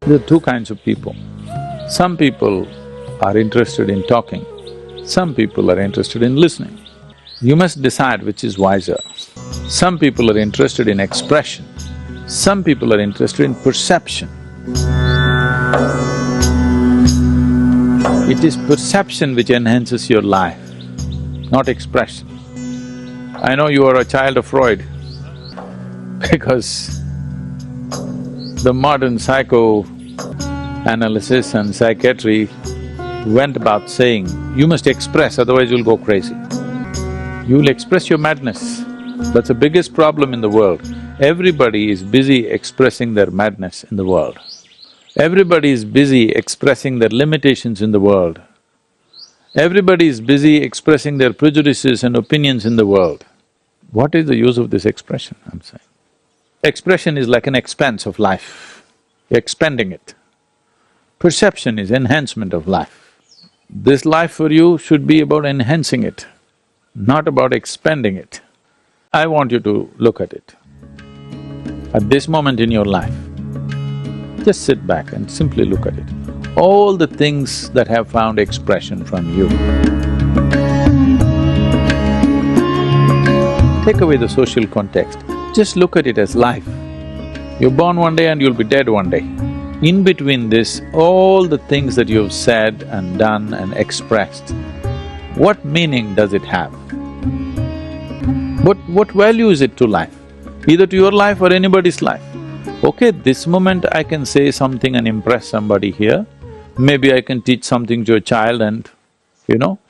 There are two kinds of people. Some people are interested in talking, some people are interested in listening. You must decide which is wiser. Some people are interested in expression, some people are interested in perception. It is perception which enhances your life, not expression. I know you are a child of Freud because the modern psychoanalysis and psychiatry went about saying, you must express, otherwise you'll go crazy. You'll express your madness. That's the biggest problem in the world. Everybody is busy expressing their madness in the world. Everybody is busy expressing their limitations in the world. Everybody is busy expressing their prejudices and opinions in the world. What is the use of this expression, I'm saying? Expression is like an expanse of life, expanding it. Perception is enhancement of life. This life for you should be about enhancing it, not about expanding it. I want you to look at it. At this moment in your life, just sit back and simply look at it. All the things that have found expression from you. Take away the social context, just look at it as life. You're born one day and you'll be dead one day. In between this, all the things that you've said and done and expressed, what meaning does it have? What value is it to life? Either to your life or anybody's life. Okay, this moment I can say something and impress somebody here. Maybe I can teach something to a child and,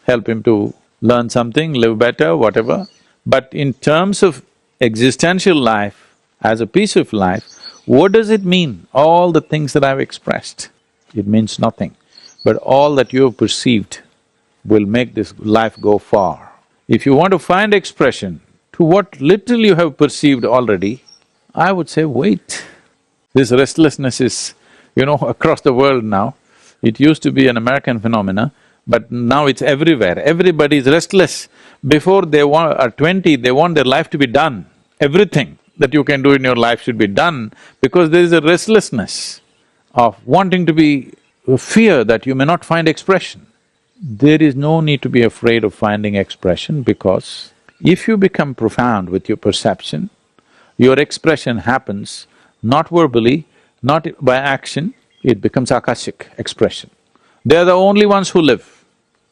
help him to learn something, live better, whatever. But in terms of existential life, as a piece of life, what does it mean, all the things that I've expressed? It means nothing. But all that you have perceived will make this life go far. If you want to find expression to what little you have perceived already, I would say wait. This restlessness is, across the world now. It used to be an American phenomena, but now it's everywhere. Everybody is restless. Before they are 20, they want their life to be done. Everything that you can do in your life should be done because there is a restlessness of wanting to be… fear that you may not find expression. There is no need to be afraid of finding expression because if you become profound with your perception, your expression happens not verbally, not by action, it becomes akashic expression. They are the only ones who live.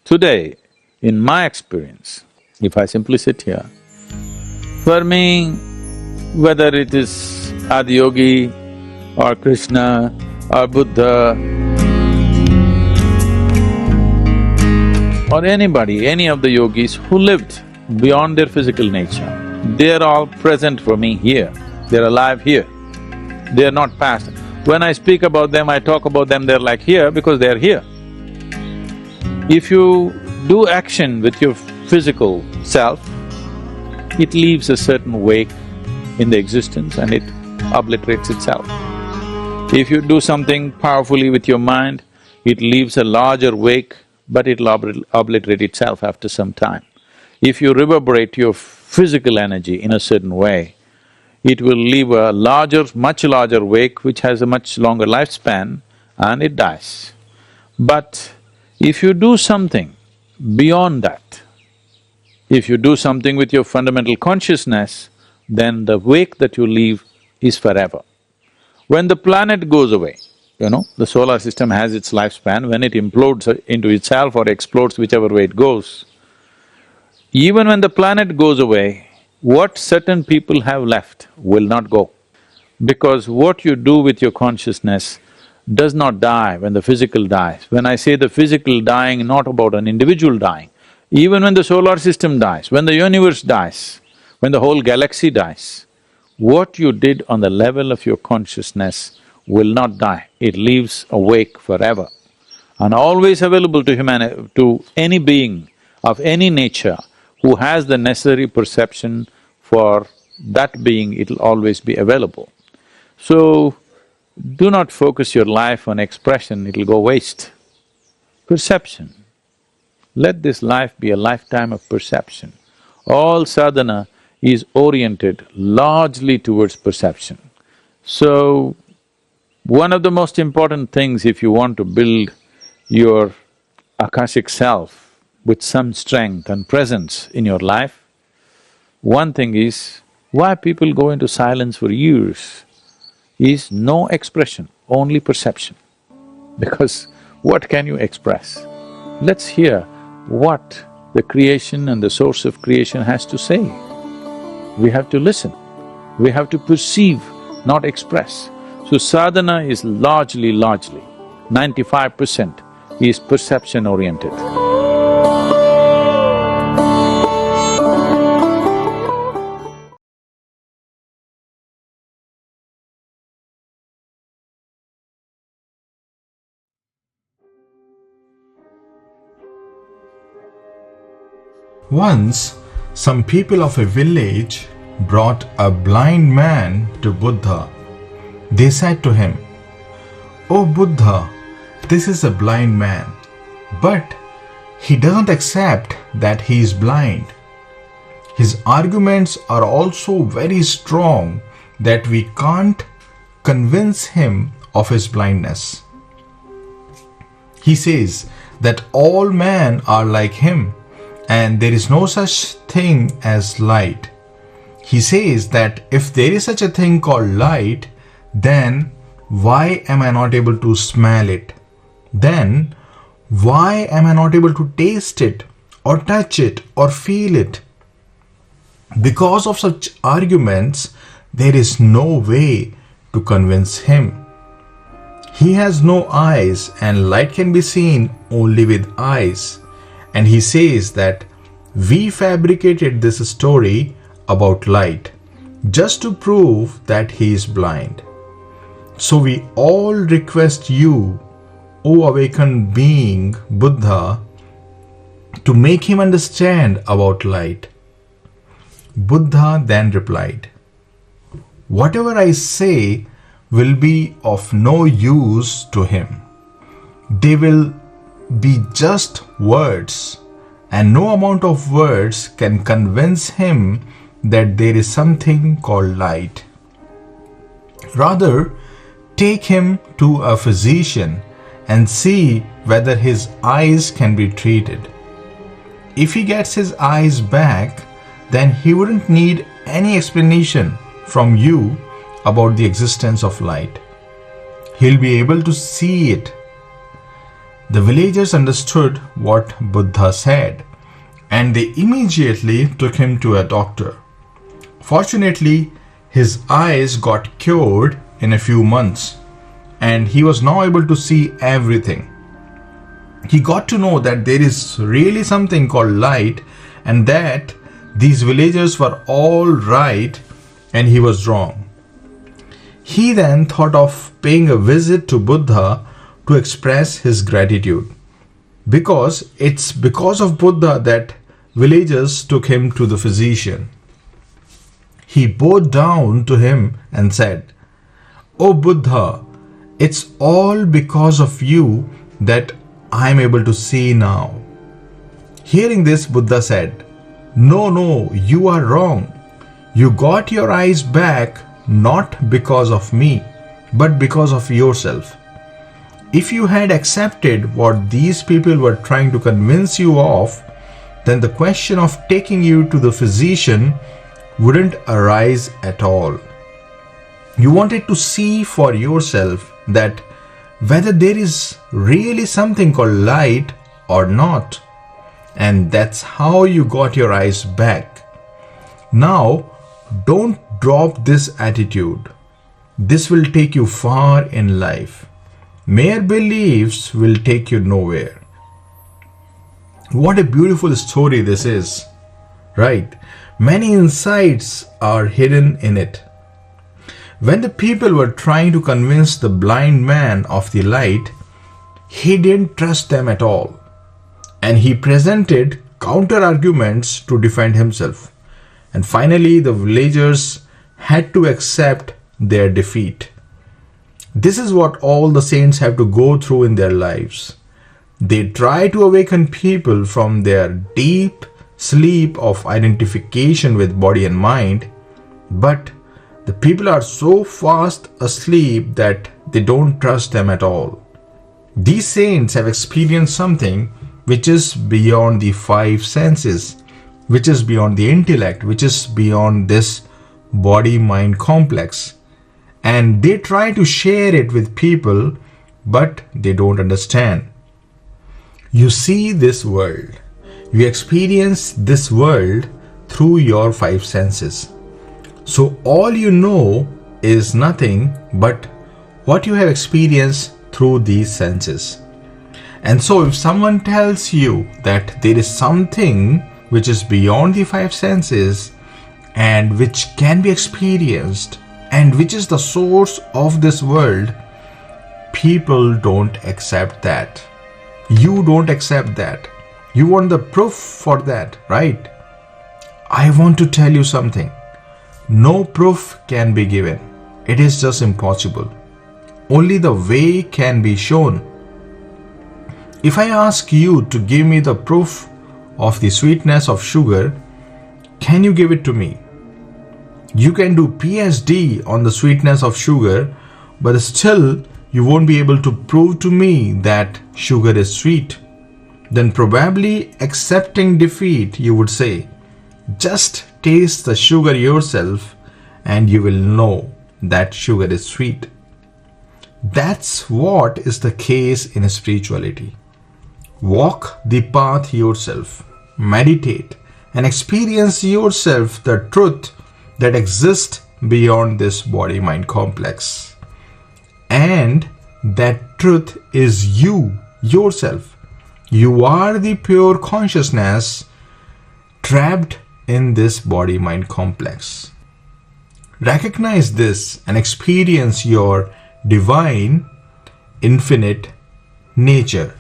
Today, in my experience, if I simply sit here, for me, whether it is Adiyogi or Krishna or Buddha or anybody, any of the yogis who lived beyond their physical nature, they are all present for me here, they're alive here. They are not past. When I speak about them, I talk about them, they're like here because they're here. If you do action with your physical self, it leaves a certain wake in the existence and it obliterates itself. If you do something powerfully with your mind, it leaves a larger wake, but it'll obliterate itself after some time. If you reverberate your physical energy in a certain way, it will leave a much larger wake which has a much longer lifespan and it dies. But if you do something beyond that, if you do something with your fundamental consciousness, then the wake that you leave is forever. When the planet goes away, the solar system has its lifespan, when it implodes into itself or explodes, whichever way it goes, even when the planet goes away, what certain people have left will not go. Because what you do with your consciousness does not die when the physical dies. When I say the physical dying, not about an individual dying, even when the solar system dies, when the universe dies, when the whole galaxy dies, what you did on the level of your consciousness will not die, it lives awake forever and always available to any being of any nature who has the necessary perception for that being, it'll always be available. So, do not focus your life on expression, it'll go waste. Perception. Let this life be a lifetime of perception. All sadhana is oriented largely towards perception. So, One of the most important things if you want to build your Akashic self with some strength and presence in your life, one thing is, why people go into silence for years is no expression, only perception. Because what can you express? Let's hear what the creation and the source of creation has to say. We have to listen, we have to perceive, not express. So sadhana is largely, 95% is perception-oriented. Once, some people of a village brought a blind man to Buddha. They said to him, "O Buddha, this is a blind man, but he doesn't accept that he is blind. His arguments are also very strong that we can't convince him of his blindness. He says that all men are like him and there is no such thing as light. He says that if there is such a thing called light, then why am I not able to smell it? Then why am I not able to taste it or touch it or feel it? Because of such arguments, there is no way to convince him. He has no eyes and light can be seen only with eyes. And he says that we fabricated this story about light just to prove that he is blind. So we all request you, O awakened being Buddha, to make him understand about light." Buddha then replied, "Whatever I say will be of no use to him. They will be just words, and no amount of words can convince him that there is something called light. Rather, take him to a physician and see whether his eyes can be treated. If he gets his eyes back, then he wouldn't need any explanation from you about the existence of light. He'll be able to see it." The villagers understood what Buddha said, and they immediately took him to a doctor. Fortunately, his eyes got cured in a few months, and he was now able to see everything. He got to know that there is really something called light, and that these villagers were all right and he was wrong. He then thought of paying a visit to Buddha to express his gratitude, because it's because of Buddha that villagers took him to the physician. He bowed down to him and said, "O Buddha, it's all because of you that I am able to see now." Hearing this, Buddha said, No, you are wrong. You got your eyes back not because of me, but because of yourself. If you had accepted what these people were trying to convince you of, then the question of taking you to the physician wouldn't arise at all. You wanted to see for yourself that whether there is really something called light or not, and that's how you got your eyes back. Now, don't drop this attitude. This will take you far in life. Mere beliefs will take you nowhere. What a beautiful story this is, right? Many insights are hidden in it. When the people were trying to convince the blind man of the light, he didn't trust them at all, and he presented counter-arguments to defend himself. And finally, the villagers had to accept their defeat. This is what all the saints have to go through in their lives. They try to awaken people from their deep sleep of identification with body and mind, but the people are so fast asleep that they don't trust them at all. These saints have experienced something which is beyond the five senses, which is beyond the intellect, which is beyond this body-mind complex. And they try to share it with people, but they don't understand. You see this world, you experience this world through your five senses. So all you know is nothing but what you have experienced through these senses. And so if someone tells you that there is something which is beyond the five senses and which can be experienced and which is the source of this world, people don't accept that. You don't accept that. You want the proof for that, right? I want to tell you something. No proof can be given. It is just impossible. Only the way can be shown. If I ask you to give me the proof of the sweetness of sugar, can you give it to me? You can do PhD on the sweetness of sugar, but still you won't be able to prove to me that sugar is sweet. Then probably accepting defeat, you would say, just taste the sugar yourself and you will know that sugar is sweet. That's what is the case in spirituality. Walk the path yourself, meditate, and experience yourself the truth that exists beyond this body-mind complex. And that truth is you, yourself. You are the pure consciousness trapped in this body-mind complex. Recognize this and experience your divine, infinite nature.